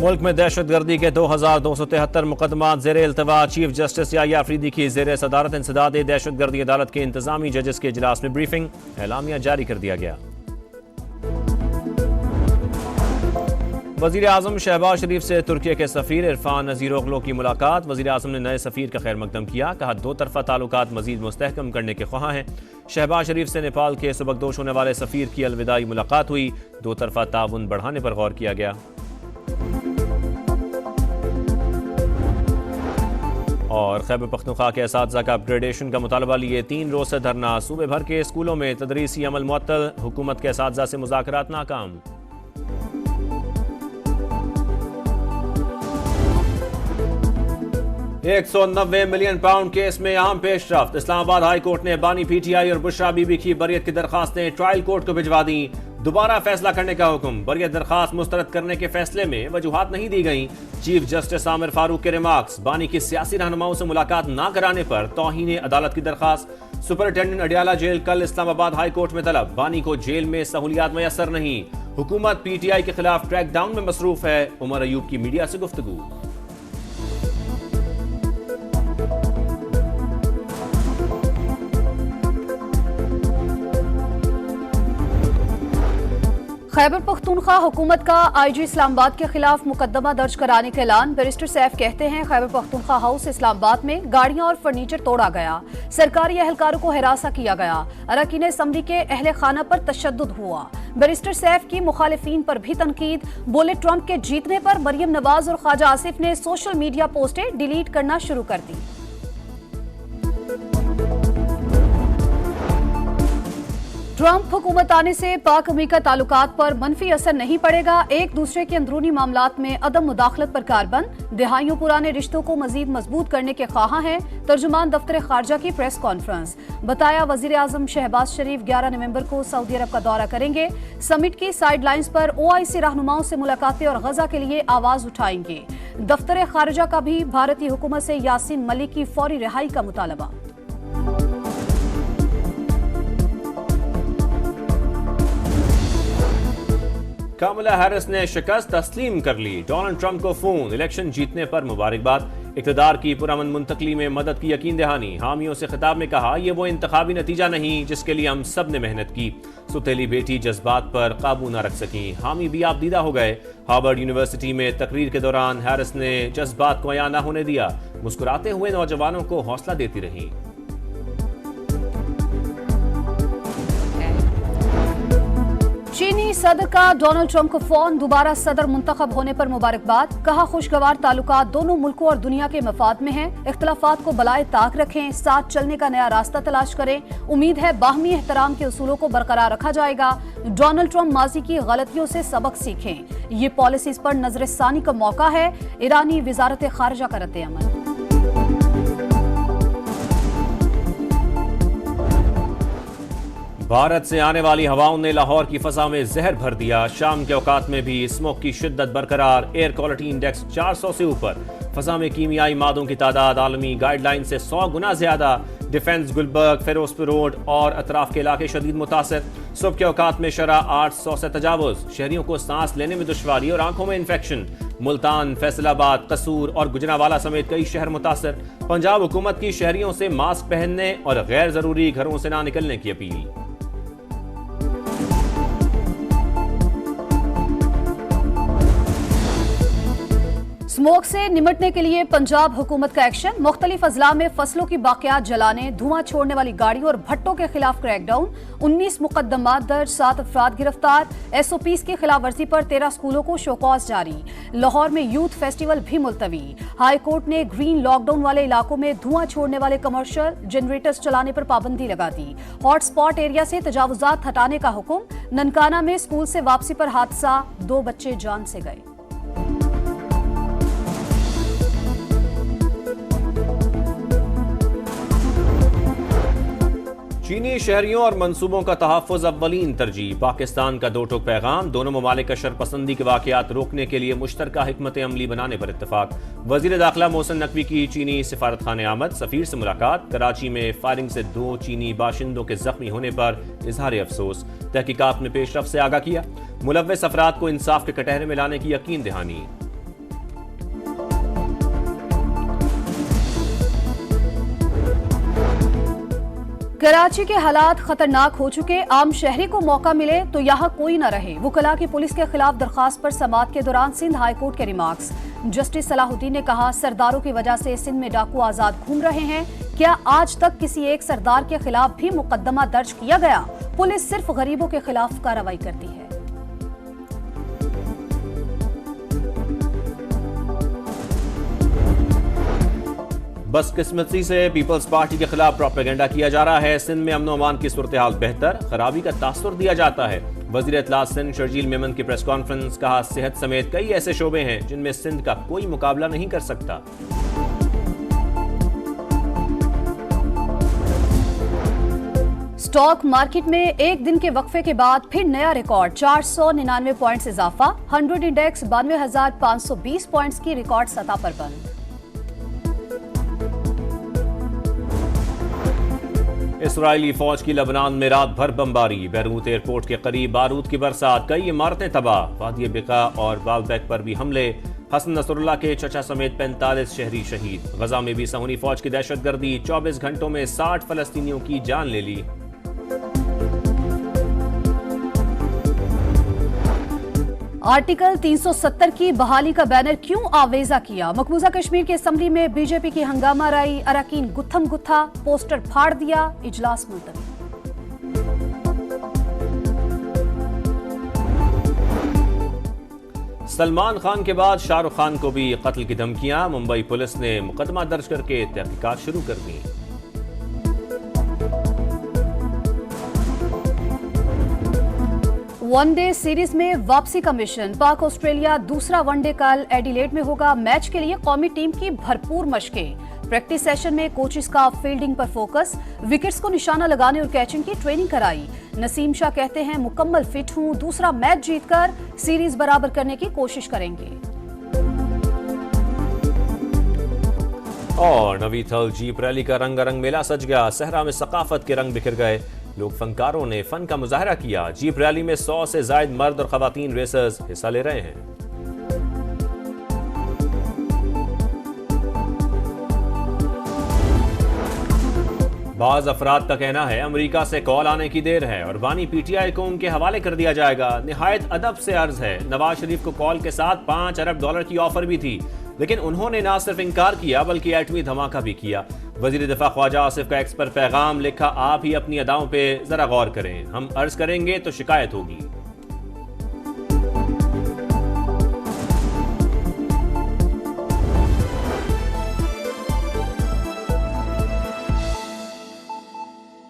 मुल्क में दहशतगर्दी के 2273 मुकदमा ज़ेर इल्तवा। चीफ जस्टिस याहिया अफरीदी की ज़ेर सदारत इंसदाद दहशतगर्दी अदालत के इंतजामी जजेस के इजलास में ब्रीफिंग, एलामिया जारी कर दिया गया। वज़ीर आज़म शहबाज शरीफ से तुर्की के सफ़ीर इरफान नज़ीरोगलो की मुलाकात। वज़ीर आज़म ने नए सफ़ीर का खैर मकदम किया, कहा दो तरफ़ा ताल्लुकात मज़ीद मुस्तहकम करने के ख्वाह हैं। शहबाज शरीफ से नेपाल के सुबकदोश होने वाले सफ़ीर की अलविदाई मुलाकात हुई, दो तरफ़ा ताउन बढ़ाने पर गौर किया गया। और खैबर पख्तूनख्वा के असातिज़ा का अपग्रेडेशन का मुतालबा लिए 3 रोज़ से धरना। सूबे भर के स्कूलों में तदरीसी अमल मुअत्तल, हुकूमत के असातिज़ा से मुज़ाकरात नाकाम। £190 मिलियन केस में अहम पेशरफ्त। इस्लामाबाद हाई कोर्ट ने बानी PTI और बुशरा बीबी की बरियत की दरखास्तें ट्रायल कोर्ट को भिजवा दी। दोबारा फैसला करने का हुक्म। बरियत दरखास्त मुस्तरद करने के फैसले में वजूहात नहीं दी गई। चीफ जस्टिस आमिर फारूक के रिमार्क्स। बानी की सियासी रहनुमाओं से मुलाकात न कराने पर तौहीन अदालत की दरखास्त। सुपरिटेंडेंट अडियाला जेल कल इस्लामाबाद हाई कोर्ट में तलब। बानी को जेल में सहूलियात मैसर नहीं। हुकूमत PTI के खिलाफ ट्रैक डाउन में मसरूफ है। उमर अयूब की मीडिया से गुफ्तगू। खैबर पख्तूनख्वा हुकूमत का IG इस्लामाबाद के खिलाफ मुकदमा दर्ज कराने का ऐलान। बैरिस्टर सैफ कहते हैं खैबर पख्तूनख्वा हाउस इस्लामाबाद में गाड़ियां और फर्नीचर तोड़ा गया, सरकारी एहलकारों को हिरासा किया गया, अरकान असम्बली के अहले खाना पर तशद्दुद हुआ। बैरिस्टर सैफ की मुखालिफिन पर भी तनकीद। बोले ट्रंप के जीतने पर मरियम नवाज और ख्वाजा आसिफ ने सोशल मीडिया पोस्टें डिलीट करना शुरू कर दी। ट्रंप हुकूमत आने से पाक अमेरिका ताल्लुकात पर मनफी असर नहीं पड़ेगा। एक दूसरे के अंदरूनी मामलात में अदम मुदाखलत पर कारबंद। दिहाइयों पुराने रिश्तों को मजीद मजबूत करने के ख्वाह हैं। तर्जुमान दफ्तर खारजा की प्रेस कॉन्फ्रेंस। बताया वजीर आजम शहबाज शरीफ 11 नवंबर को सऊदी अरब का दौरा करेंगे। समिट की साइड लाइन्स पर OIC रहनुमाओं से मुलाकातें और गजा के लिए आवाज उठाएंगे। दफ्तर खारजा का भी भारतीय हुकूमत से यासीन मलिक की फौरी रिहाई का मुतालबा। कमला हैरिस ने शिकस्त तस्लीम कर ली। डोनाल्ड ट्रंप को फोन। इलेक्शन जीतने पर मुबारकबाद। इक़्तिदार की पुरअमन मुंतकली में मदद की यकीन दहानी। हामियों से खिताब में कहा, यह वो इंतखाबी नतीजा नहीं जिसके लिए हम सब ने मेहनत की। सुतेली बेटी जज्बात पर काबू न रख सकी, हामी भी आपदीदा हो गए। हार्वर्ड यूनिवर्सिटी में तकरीर के दौरान हैरिस ने जज्बात को अया न होने दिया। मुस्कुराते हुए नौजवानों को हौसला देती रही। चीनी सदर का डोनाल्ड ट्रंप को फोन। दोबारा सदर मुंतखब होने पर मुबारकबाद। कहा खुशगवार ताल्लुकात दोनों मुल्कों और दुनिया के मफाद में हैं। इख्तलाफात को बलाए ताक रखें, साथ चलने का नया रास्ता तलाश करें। उम्मीद है बाहमी एहतराम के उसूलों को बरकरार रखा जाएगा। डोनाल्ड ट्रंप माजी की गलतियों से सबक सीखें। ये पॉलिसीज पर नजरसानी का मौका है। ईरानी वजारत खारजा का रद्द-ए-अमल। भारत से आने वाली हवाओं ने लाहौर की फजा में जहर भर दिया। शाम के औकात में भी स्मोक की शिद्दत बरकरार। एयर क्वालिटी इंडेक्स 400 से ऊपर। फजा में कीमियाई मादों की तादाद आलमी गाइडलाइन से 100 गुना ज्यादा। डिफेंस, गुलबर्ग, फिरोजपुर रोड और अतराफ के इलाके शदीद मुतासर। सुबह के औकात में शरह 800 से तजावुज। शहरियों को सांस लेने में दुश्वारी और आंखों में इन्फेक्शन। मुल्तान, फैसलाबाद, कसूर और गुजरावाला समेत कई शहर मुतासर। पंजाब हुकूमत की शहरियों से मास्क पहनने और गैर जरूरी घरों से ना निकलने की अपील। स्मोक से निमटने के लिए पंजाब हुकूमत का एक्शन। मुख्तलिफ अजला में फसलों की बाकियात जलाने, धुआं छोड़ने वाली गाड़ियों और भट्टों के खिलाफ क्रैकडाउन। 19 मुकदमात दर्ज, 7 अफराद गिरफ्तार। SOPs की खिलाफ वर्जी पर 13 स्कूलों को शोकॉज जारी। लाहौर में यूथ फेस्टिवल भी मुलतवी। हाई कोर्ट ने ग्रीन लॉकडाउन वाले इलाकों में धुआं छोड़ने वाले कमर्शियल जनरेटर्स चलाने पर पाबंदी लगा दी। हॉटस्पॉट एरिया से तजावुजात हटाने का हुक्म। ननकाना में स्कूल से वापसी पर हादसा, 2 बच्चे जान से गए। चीनी शहरियों और मंसूबों का तहफ़्फ़ुज़ अव्वलीन तरजीह। पाकिस्तान का दो टूक पैगाम। दोनों ममालिक का शरपसंदी के वाक़यात रोकने के लिए मुश्तरका हिकमत अमली बनाने पर इत्तफाक। वज़ीर दाखिला मोहसिन नकवी की चीनी सिफारत खाने आमद। सफ़ीर से मुलाकात। कराची में फायरिंग से 2 चीनी बाशिंदों के जख्मी होने पर इजहार अफसोस। तहकीकात में पेशरफ से आगाह किया। मुलव्वस अफराद को इंसाफ के कटहरे में लाने की यकीन दहानी। कराची के हालात खतरनाक हो चुके, आम शहरी को मौका मिले तो यहाँ कोई न रहे। वुकला की पुलिस के खिलाफ दरखास्त पर समाअत के दौरान सिंध हाईकोर्ट के रिमार्क्स। जस्टिस सलाहुद्दीन ने कहा, सरदारों की वजह से सिंध में डाकू आजाद घूम रहे हैं। क्या आज तक किसी एक सरदार के खिलाफ भी मुकदमा दर्ज किया गया? पुलिस सिर्फ गरीबों के खिलाफ कार्रवाई करती है। बदकिस्मती से पीपल्स पार्टी के खिलाफ प्रोपेगेंडा किया जा रहा है। सिंध में अमन अमान की सूरत हाल बेहतर, खराबी का तासुर दिया जाता है। वजीर इत्तलात सिंध शर्जील मेमन की प्रेस कॉन्फ्रेंस, कहा सेहत समेत कई ऐसे शोबे हैं जिनमें सिंध का कोई मुकाबला नहीं कर सकता। स्टॉक मार्केट में एक दिन के वक्फे के बाद फिर नया रिकॉर्ड, 499 पॉइंट्स इजाफा। 100 इंडेक्स 92,520 पॉइंट्स की रिकॉर्ड सतह पर बंद। इसराइली फौज की लेबनान में रात भर बमबारी, बैरूत एयरपोर्ट के करीब बारूद की बरसात, कई इमारतें तबाह। वादी बिका और बालबेक पर भी हमले, हसन नसरुल्लाह के चचा समेत 45 शहरी शहीद। गजा में भी सहूनी फौज की दहशतगर्दी, 24 घंटों में 60 फलस्तीनियों की जान ले ली। आर्टिकल 370 की बहाली का बैनर क्यों आवेजा किया? मकबूजा कश्मीर की असेंबली में बीजेपी की हंगामा राई, अरकान गुत्थम गुत्था, पोस्टर फाड़ दिया, इजलास मुलतवी। सलमान खान के बाद शाहरुख खान को भी कत्ल की धमकियां, मुंबई पुलिस ने मुकदमा दर्ज करके तहकीकात शुरू कर दी। वनडे सीरीज में वापसी का मिशन, पाक ऑस्ट्रेलिया दूसरा वनडे कल एडिलेड में होगा। मैच के लिए कौमी टीम की भरपूर मशकें। प्रैक्टिस सेशन में कोचेस का फील्डिंग पर फोकस, विकेट्स को निशाना लगाने और कैचिंग की ट्रेनिंग कराई। नसीम शाह कहते हैं, मुकम्मल फिट हूं, दूसरा मैच जीतकर सीरीज बराबर करने की कोशिश करेंगे। और नवी थल जीप रैली का रंगारंग मेला सज गया, सहरा में सकाफत के रंग बिखर गए। लोग फनकारों ने फन का मुजाहरा किया। जीप रैली में 100 से जायद मर्द और खवातीन रेसर्स हिस्सा ले रहे हैं। बाज अफराद का कहना है अमेरिका से कॉल आने की देर है और बानी पीटीआई को उनके हवाले कर दिया जाएगा। निहायत अदब से अर्ज है, नवाज शरीफ को कॉल के साथ $5 अरब की ऑफर भी थी, लेकिन उन्होंने न सिर्फ इनकार किया बल्कि एटमी धमाका भी किया। वजीर दिफा ख्वाजा आसिफ का एक्स पर पैगाम लिखा, आप ही अपनी अदाओं पे जरा गौर करें, हम अर्ज करेंगे तो शिकायत होगी।